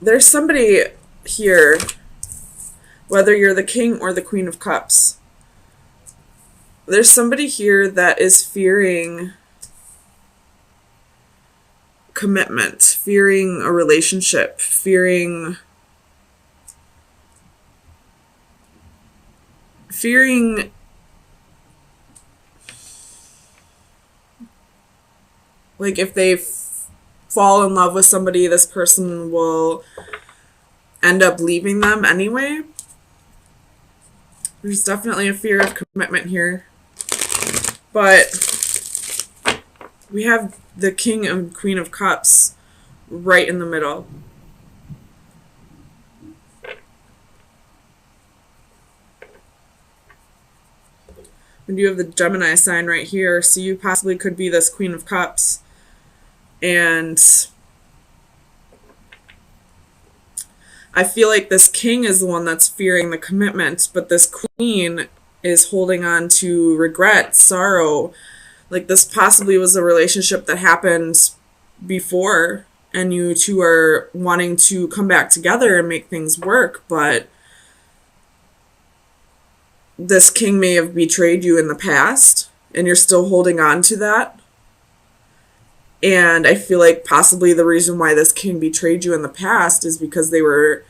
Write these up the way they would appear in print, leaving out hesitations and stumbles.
There's somebody here, whether you're the king or the queen of cups, there's somebody here that is fearing commitment, fearing a relationship, fearing like if they fall in love with somebody, this person will end up leaving them anyway. There's definitely a fear of commitment here. But we have the king and queen of cups right in the middle. And you have the Gemini sign right here, so you possibly could be this queen of cups. And I feel like this king is the one that's fearing the commitment, but this queen is holding on to regret, sorrow. Like this possibly was a relationship that happened before, and you two are wanting to come back together and make things work, but this king may have betrayed you in the past, and you're still holding on to that. And I feel like possibly the reason why this king betrayed you in the past is because they were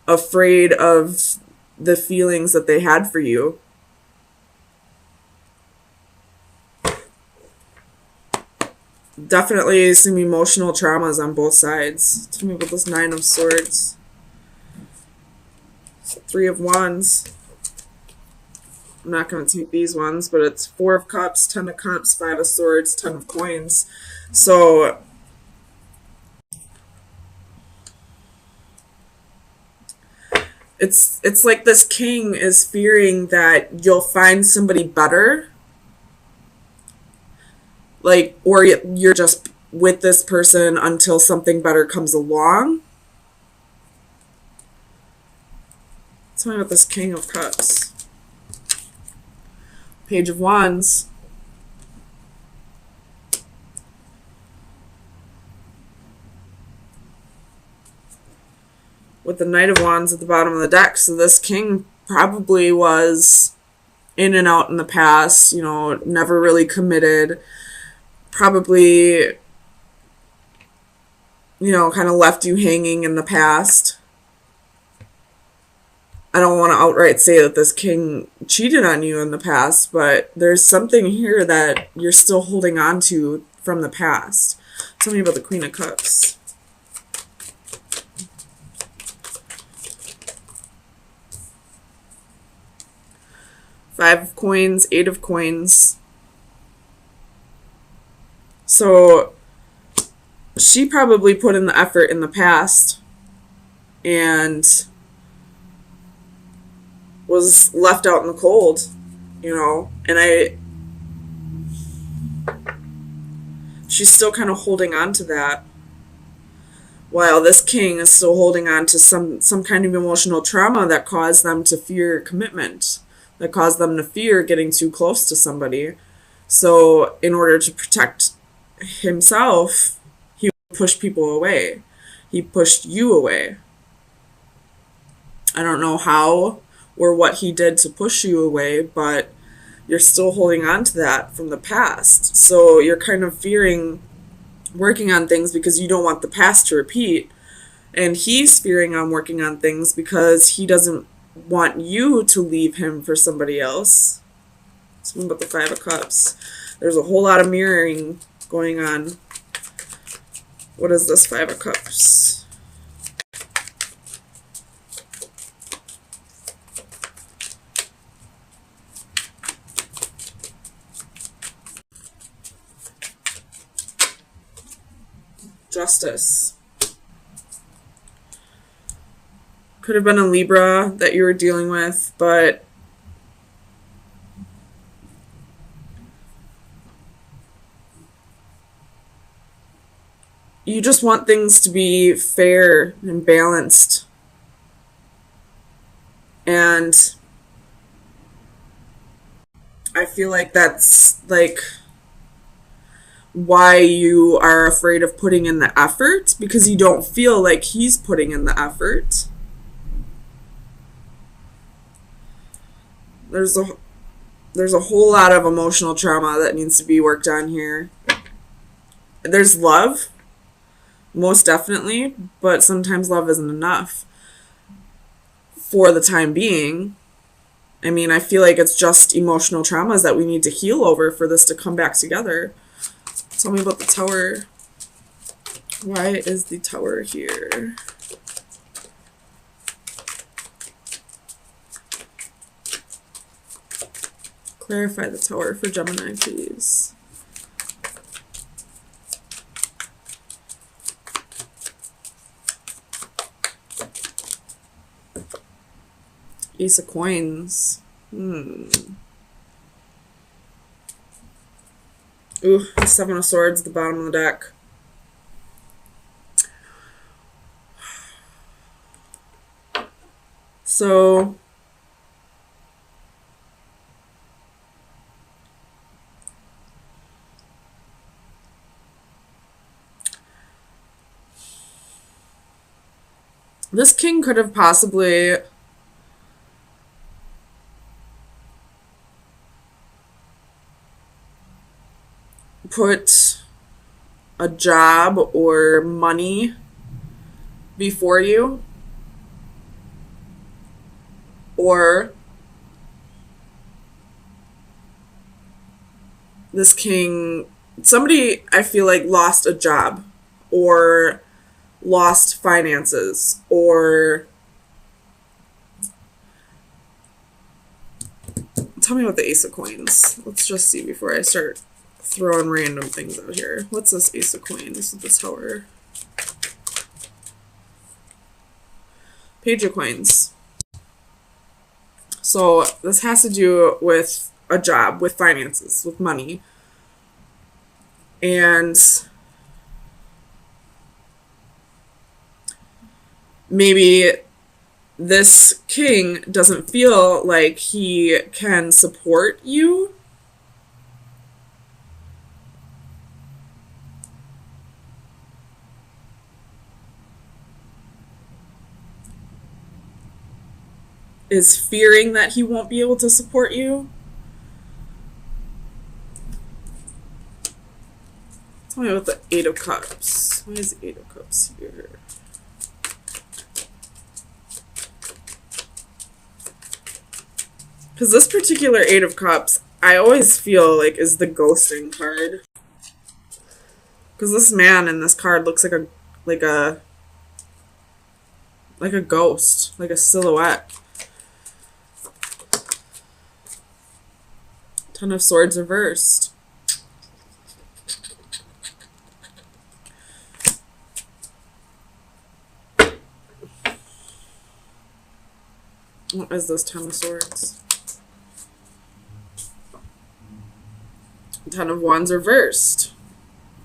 afraid of the feelings that they had for you. Definitely some emotional traumas on both sides. Tell me about this Nine of Swords. Three of Wands. I'm not going to take these ones, but it's Four of Cups, Ten of Cups, Five of Swords, Ten of Coins. So it's like this king is fearing that you'll find somebody better, like, or you're just with this person until something better comes along. Tell me about this King of Cups. Page of Wands. With the Knight of Wands at the bottom of the deck. So this king probably was in and out in the past, you know, never really committed. Probably, you know, kind of left you hanging in the past. I don't want to outright say that this king cheated on you in the past, but there's something here that you're still holding on to from the past. Tell me about the Queen of Cups. Five of Coins, Eight of Coins. So she probably put in the effort in the past and was left out in the cold, you know, and she's still kind of holding on to that, while this king is still holding on to some kind of emotional trauma that caused them to fear commitment, that caused them to fear getting too close to somebody. So in order to protect himself, he pushed people away. He pushed you away. I don't know how or what he did to push you away, but you're still holding on to that from the past. So you're kind of fearing working on things because you don't want the past to repeat. And he's fearing on working on things because he doesn't want you to leave him for somebody else. Something about the Five of Cups. There's a whole lot of mirroring going on. What is this Five of Cups? Justice. Could have been a Libra that you were dealing with, but you just want things to be fair and balanced. And I feel like that's like why you are afraid of putting in the effort, because you don't feel like he's putting in the effort. There's a whole lot of emotional trauma that needs to be worked on here. There's love, most definitely, but sometimes love isn't enough for the time being. I mean, I feel like it's just emotional traumas that we need to heal over for this to come back together. Tell me about the Tower. Why is the Tower here? Clarify the Tower for Gemini, please. Ace of Coins. Ooh, Seven of Swords at the bottom of the deck. So this king could have possibly put a job or money before you, or this king, somebody I feel like lost a job or lost finances, or tell me about the Ace of Coins. Let's just see before I start throwing random things out here. What's this Ace of Coins with the Tower? Page of Coins. So this has to do with a job, with finances, with money. And maybe this king doesn't feel like he can support you. Is fearing that he won't be able to support you. Tell me about the Eight of Cups. Why is the Eight of Cups here? Because this particular Eight of Cups, I always feel like is the ghosting card. Because this man in this card looks like a ghost, like a silhouette. Ten of Swords reversed. What is this Ten of Swords? Ten of Wands reversed.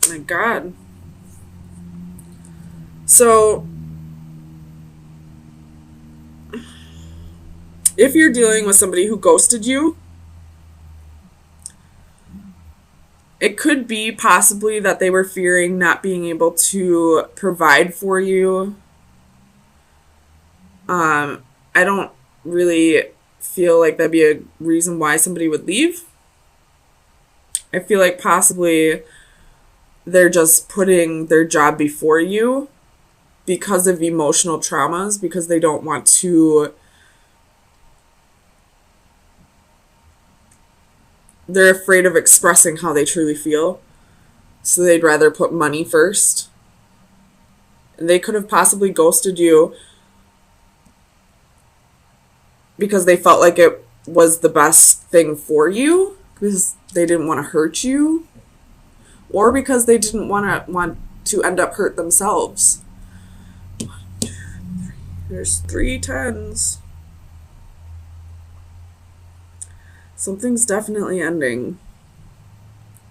My God. So, if you're dealing with somebody who ghosted you, it could be possibly that they were fearing not being able to provide for you. I don't really feel like that'd be a reason why somebody would leave. I feel like possibly they're just putting their job before you because of emotional traumas, because they don't want to. They're afraid of expressing how they truly feel, so they'd rather put money first. And they could have possibly ghosted you because they felt like it was the best thing for you, because they didn't want to hurt you, or because they didn't want to end up hurt themselves. 1, 2, 3. There's 3 tens. Something's definitely ending.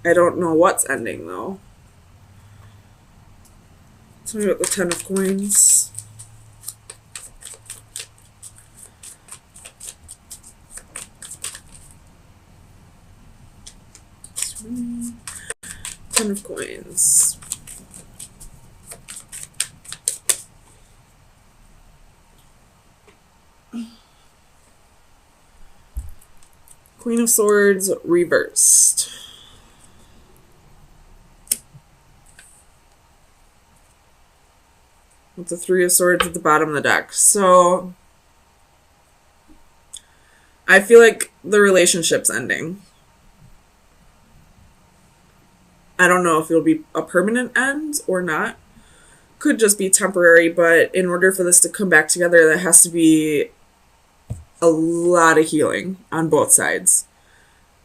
I don't know what's ending, though. Tell me about the Ten of Coins. Ten of Coins. Queen of Swords reversed. With the Three of Swords at the bottom of the deck. So I feel like the relationship's ending. I don't know if it'll be a permanent end or not. Could just be temporary, but in order for this to come back together, there has to be a lot of healing on both sides.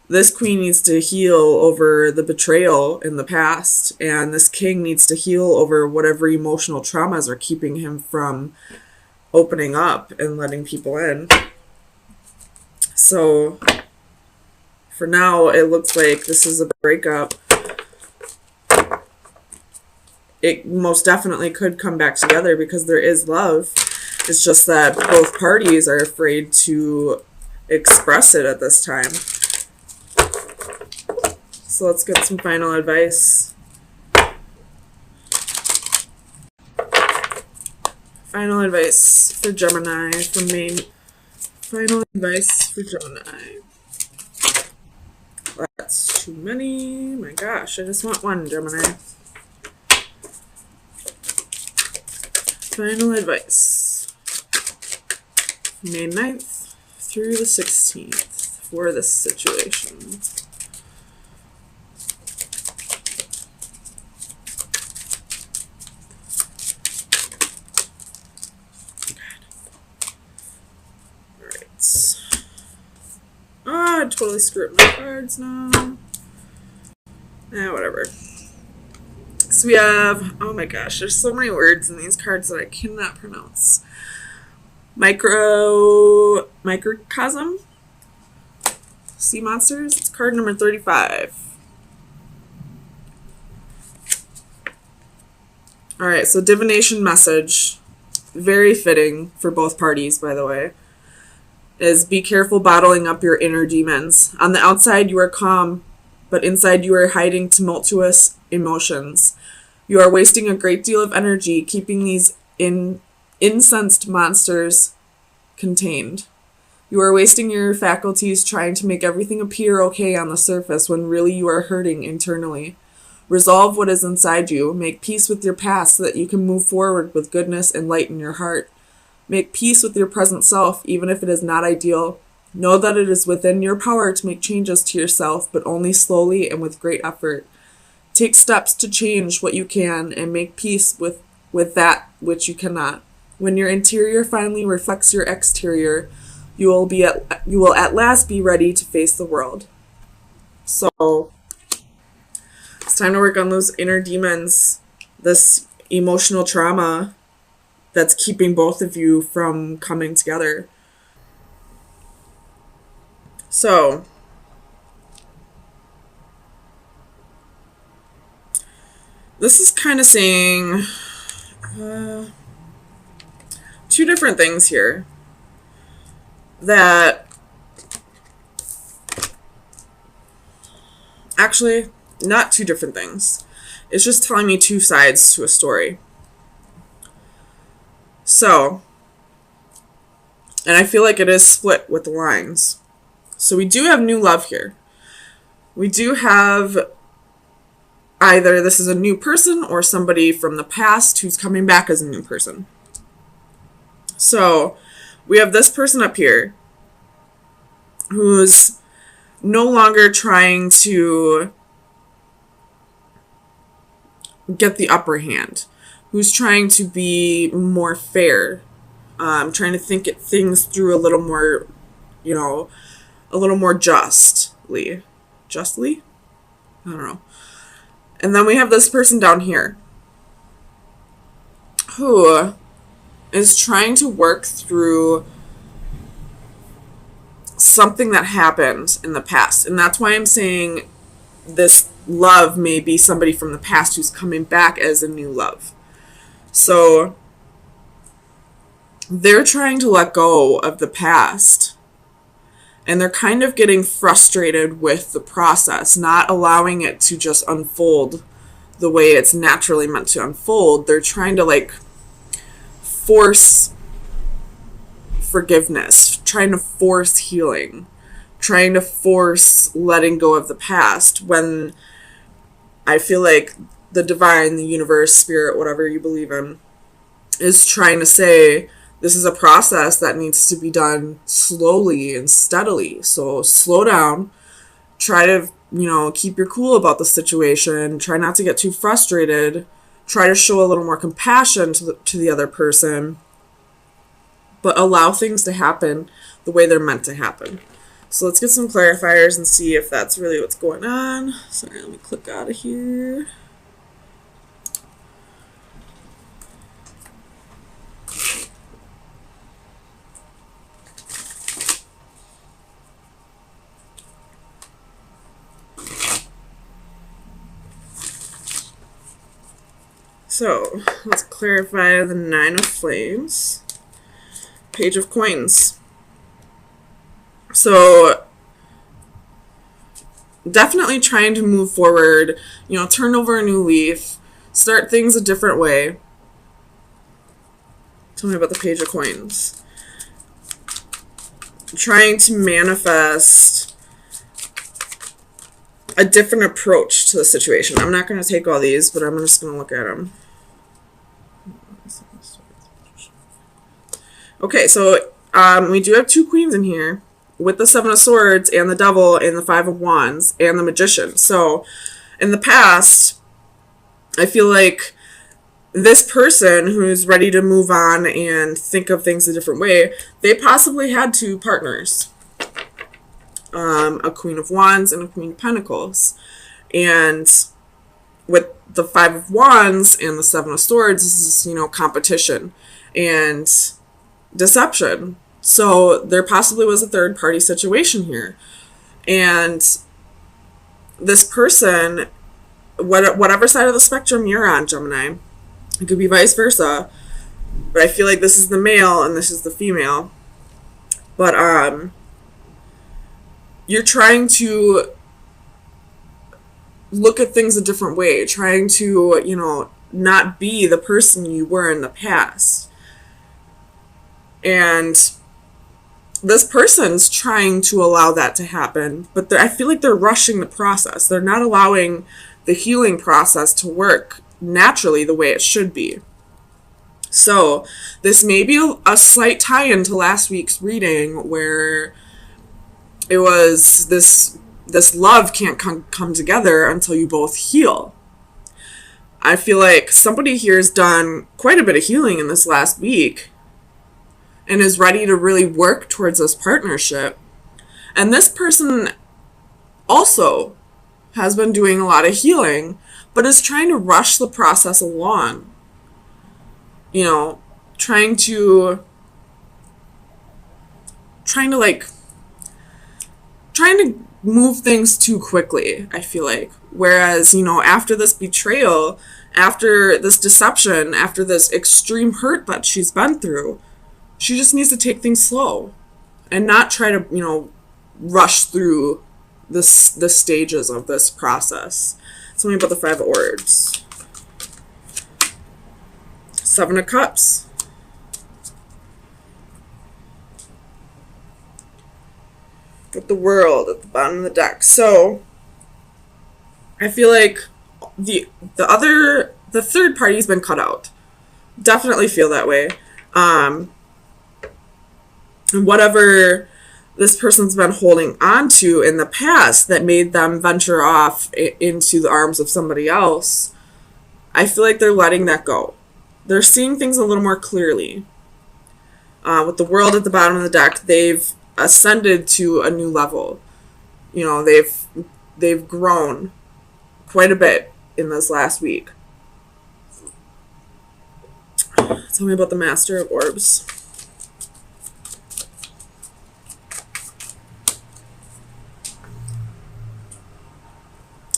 This queen needs to heal over the betrayal in the past, and this king needs to heal over whatever emotional traumas are keeping him from opening up and letting people in. So for now, it looks like this is a breakup. It most definitely could come back together because there is love. It's just that both parties are afraid to express it at this time. So let's get some final advice. Final advice for Gemini from Maine. Final advice for Gemini. That's too many. My gosh, I just want one, Gemini. Final advice. May 9th through the 16th for this situation. I totally screwed up my cards now. Whatever. So we have, oh my gosh, there's so many words in these cards that I cannot pronounce. Microcosm. Sea monsters. It's card number 35. Alright, so divination message. Very fitting for both parties, by the way. Is be careful bottling up your inner demons. On the outside, you are calm, but inside you are hiding tumultuous emotions. You are wasting a great deal of energy keeping these incensed monsters contained. You are wasting your faculties trying to make everything appear okay on the surface when really you are hurting internally. Resolve what is inside you. Make peace with your past so that you can move forward with goodness and light in your heart. Make peace with your present self, even if it is not ideal. Know that it is within your power to make changes to yourself, but only slowly and with great effort. Take steps to change what you can and make peace with that which you cannot. When your interior finally reflects your exterior, you will at last be ready to face the world. So it's time to work on those inner demons, this emotional trauma that's keeping both of you from coming together. So, this is kind of saying two different things here. That, actually, not two different things. It's just telling me two sides to a story. So, and I feel like it is split with the lines. So we do have new love here. We do have either this is a new person or somebody from the past who's coming back as a new person. So we have this person up here who's no longer trying to get the upper hand, who's trying to be more fair, trying to think things through a little more, a little more justly? I don't know. And then we have this person down here who is trying to work through something that happened in the past. And that's why I'm saying this love may be somebody from the past who's coming back as a new love. So they're trying to let go of the past. And they're kind of getting frustrated with the process, not allowing it to just unfold the way it's naturally meant to unfold. They're trying to force forgiveness, trying to force healing, trying to force letting go of the past, when I feel like the divine, the universe, spirit, whatever you believe in, is trying to say this is a process that needs to be done slowly and steadily. So slow down, try to, keep your cool about the situation, try not to get too frustrated, try to show a little more compassion to the other person, but allow things to happen the way they're meant to happen. So let's get some clarifiers and see if that's really what's going on. Sorry, let me click out of here. So let's clarify the Nine of Flames, Page of Coins. So definitely trying to move forward, turn over a new leaf, start things a different way. Tell me about the Page of Coins. Trying to manifest a different approach to the situation. I'm not going to take all these, but I'm just going to look at them. Okay, so we do have two queens in here with the Seven of Swords and the Devil and the Five of Wands and the Magician. So in the past, I feel like this person who's ready to move on and think of things a different way, they possibly had two partners. A Queen of Wands and a Queen of Pentacles. And with the Five of Wands and the Seven of Swords, this is, competition and deception. So there possibly was a third party situation here. And this person, whatever side of the spectrum you're on, Gemini, it could be vice versa, but I feel like this is the male and this is the female. But you're trying to look at things a different way, trying to, not be the person you were in the past. And this person's trying to allow that to happen, but I feel like they're rushing the process. They're not allowing the healing process to work naturally the way it should be. So this may be a slight tie-in to last week's reading, where it was this love can't come together until you both heal. I feel like somebody here has done quite a bit of healing in this last week and is ready to really work towards this partnership. And this person also has been doing a lot of healing, but is trying to rush the process along. Trying to move things too quickly, I feel like. Whereas, after this betrayal, after this deception, after this extreme hurt that she's been through, she just needs to take things slow and not try to, rush through the stages of this process. Tell me about the Five of Orbs. Seven of Cups. With the World at the bottom of the deck. So I feel like the third party's been cut out. Definitely feel that way. And whatever this person's been holding on to in the past that made them venture off into the arms of somebody else, I feel like they're letting that go. They're seeing things a little more clearly. With the World at the bottom of the deck, they've ascended to a new level. They've grown quite a bit in this last week. Tell me about the Master of Orbs.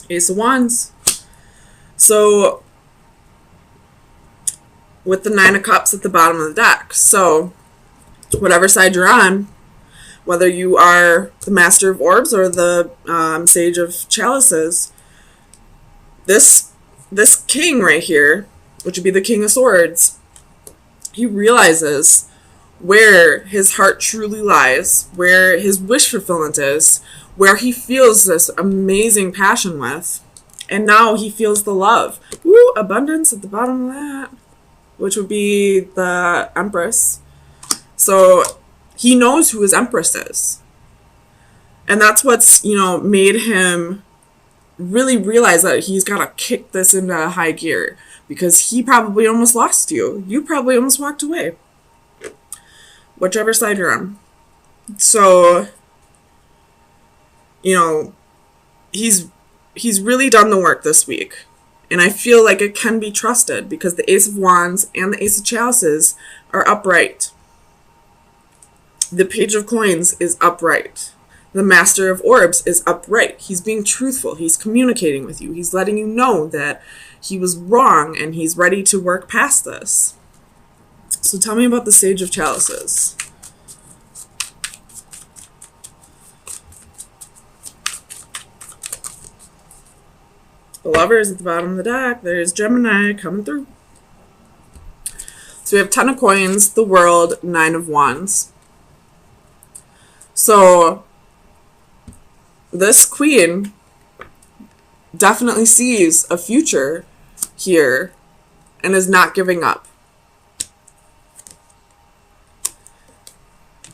Ace of Wands. So with the Nine of Cups at the bottom of the deck. So whatever side you're on, whether you are the Master of Orbs or the Sage of Chalices, this king right here, which would be the King of Swords, he realizes where his heart truly lies, where his wish fulfillment is, where he feels this amazing passion with. And now he feels the love. Woo, abundance at the bottom of that, which would be the Empress. So he knows who his Empress is. And that's what's, made him really realize that he's got to kick this into high gear, because he probably almost lost you. You probably almost walked away. Whichever side you're on. So, he's really done the work this week. And I feel like it can be trusted because the Ace of Wands and the Ace of Chalices are upright. The Page of Coins is upright. The Master of Orbs is upright. He's being truthful. He's communicating with you. He's letting you know that he was wrong and he's ready to work past this. So tell me about the Sage of Chalices. The Lovers at the bottom of the deck. There's Gemini coming through. So we have 10 of Coins, the World, 9 of Wands. So this queen definitely sees a future here and is not giving up.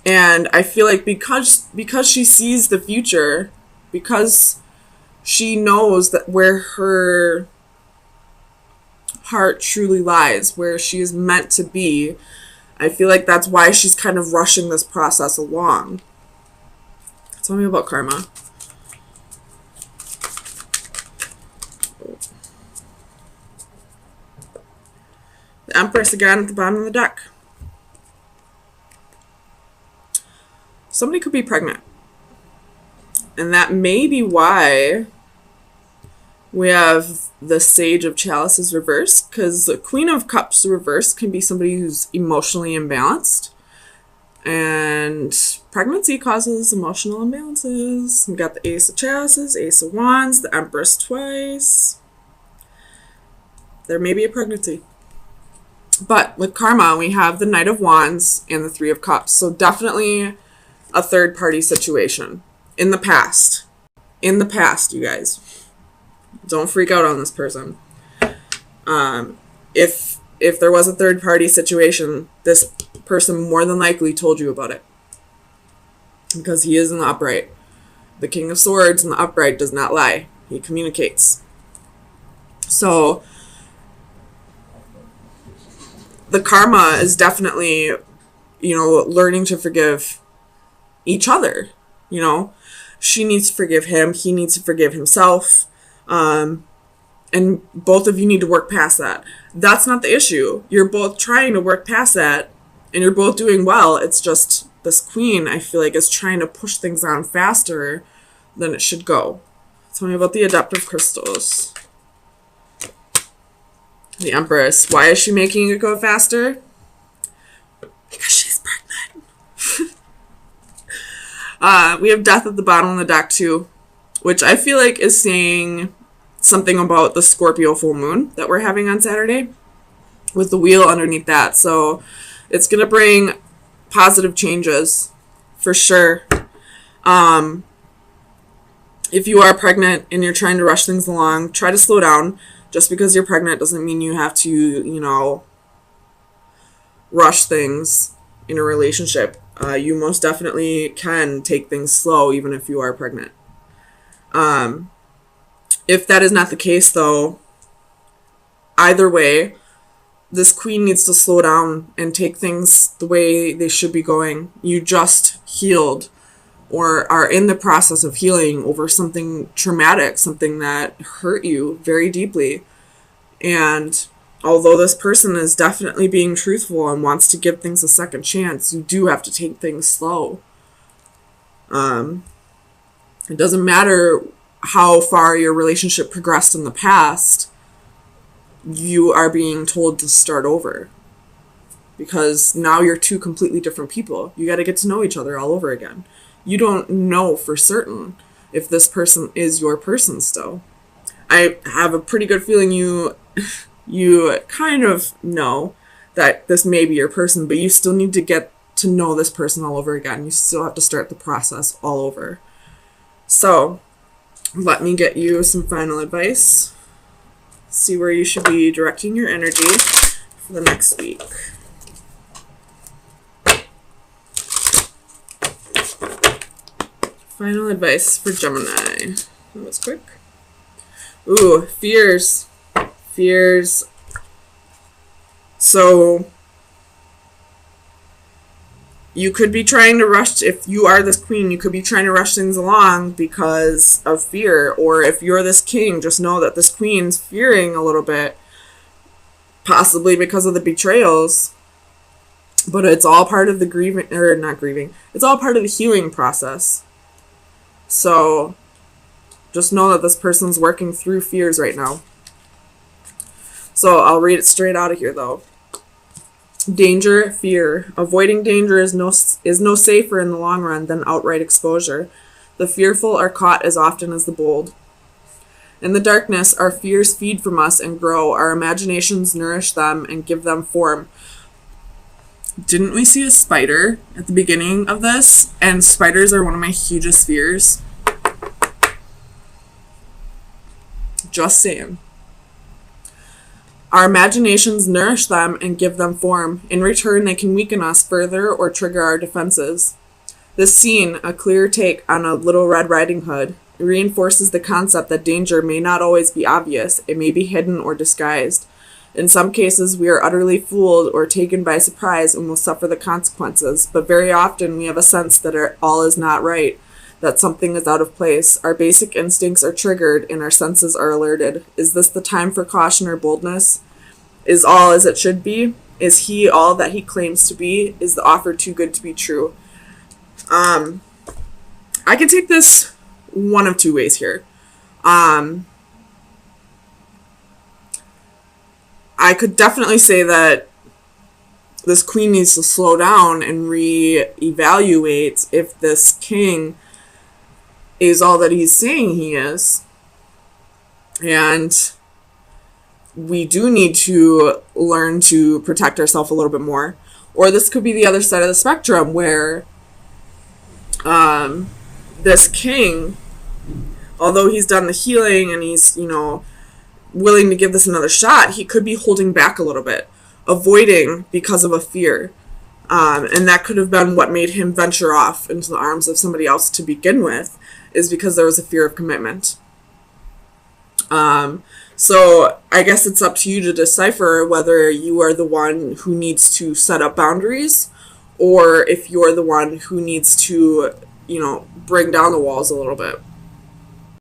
And I feel like because she sees the future, because she knows that where her heart truly lies, where she is meant to be, I feel like that's why she's kind of rushing this process along. Tell me about karma. The Empress again at the bottom of the deck. Somebody could be pregnant. And that may be why we have the Sage of Chalices reversed, because the Queen of Cups reversed can be somebody who's emotionally imbalanced. And pregnancy causes emotional imbalances. We got the Ace of Chalices, Ace of Wands, the Empress twice. There may be a pregnancy. But with karma, we have the Knight of Wands and the Three of Cups. So definitely a third-party situation. In the past. In the past, you guys. Don't freak out on this person. If there was a third-party situation, this person more than likely told you about it. Because he is in the upright. The King of Swords in the upright does not lie. He communicates. So the karma is definitely, learning to forgive each other. She needs to forgive him. He needs to forgive himself. And both of you need to work past that. That's not the issue. You're both trying to work past that, and you're both doing well. It's just this queen, I feel like, is trying to push things on faster than it should go. Tell me about the adaptive crystals. The Empress. Why is she making it go faster? Because she's pregnant. We have Death at the bottom of the deck too, which I feel like is saying something about the Scorpio full moon that we're having on Saturday with the wheel underneath that. So it's going to bring positive changes for sure. If you are pregnant and you're trying to rush things along, try to slow down. Just because you're pregnant doesn't mean you have to, rush things in a relationship. You most definitely can take things slow even if you are pregnant. If that is not the case, though, either way, this queen needs to slow down and take things the way they should be going. You just healed or are in the process of healing over something traumatic, something that hurt you very deeply. And although this person is definitely being truthful and wants to give things a second chance, you do have to take things slow. It doesn't matter how far your relationship progressed in the past. You are being told to start over. Because now you're two completely different people. You got to get to know each other all over again. You don't know for certain if this person is your person still. I have a pretty good feeling you kind of know that this may be your person, but you still need to get to know this person all over again. You still have to start the process all over. So let me get you some final advice. See where you should be directing your energy for the next week. Final advice for Gemini. That was quick. Ooh, fears. Fears. So you could be trying to rush, if you are this queen, you could be trying to rush things along because of fear. Or if you're this king, just know that this queen's fearing a little bit, possibly because of the betrayals. But it's all part of the grieving, or not grieving, it's all part of the healing process. So just know that this person's working through fears right now. So I'll read it straight out of here, though. Danger, fear. Avoiding danger is no safer in the long run than outright exposure. The fearful are caught as often as the bold. In the darkness, our fears feed from us and grow. Our imaginations nourish them and give them form. Didn't we see a spider at the beginning of this? And spiders are one of my hugest fears. Just saying. Our imaginations nourish them and give them form. In return, they can weaken us further or trigger our defenses. This scene, a clear take on a Little Red Riding Hood, reinforces the concept that danger may not always be obvious. It may be hidden or disguised. In some cases, we are utterly fooled or taken by surprise and will suffer the consequences, but very often we have a sense that all is not right, that something is out of place. Our basic instincts are triggered and our senses are alerted. Is this the time for caution or boldness? Is all as it should be? Is he all that he claims to be? Is the offer too good to be true? I can take this one of two ways here. I could definitely say that this queen needs to slow down and reevaluate if this king is all that he's saying he is. And we do need to learn to protect ourselves a little bit more. Or this could be the other side of the spectrum where this king, although he's done the healing and he's, willing to give this another shot, he could be holding back a little bit, avoiding because of a fear. And that could have been what made him venture off into the arms of somebody else to begin with, is because there was a fear of commitment. So I guess it's up to you to decipher whether you are the one who needs to set up boundaries or if you're the one who needs to, bring down the walls a little bit.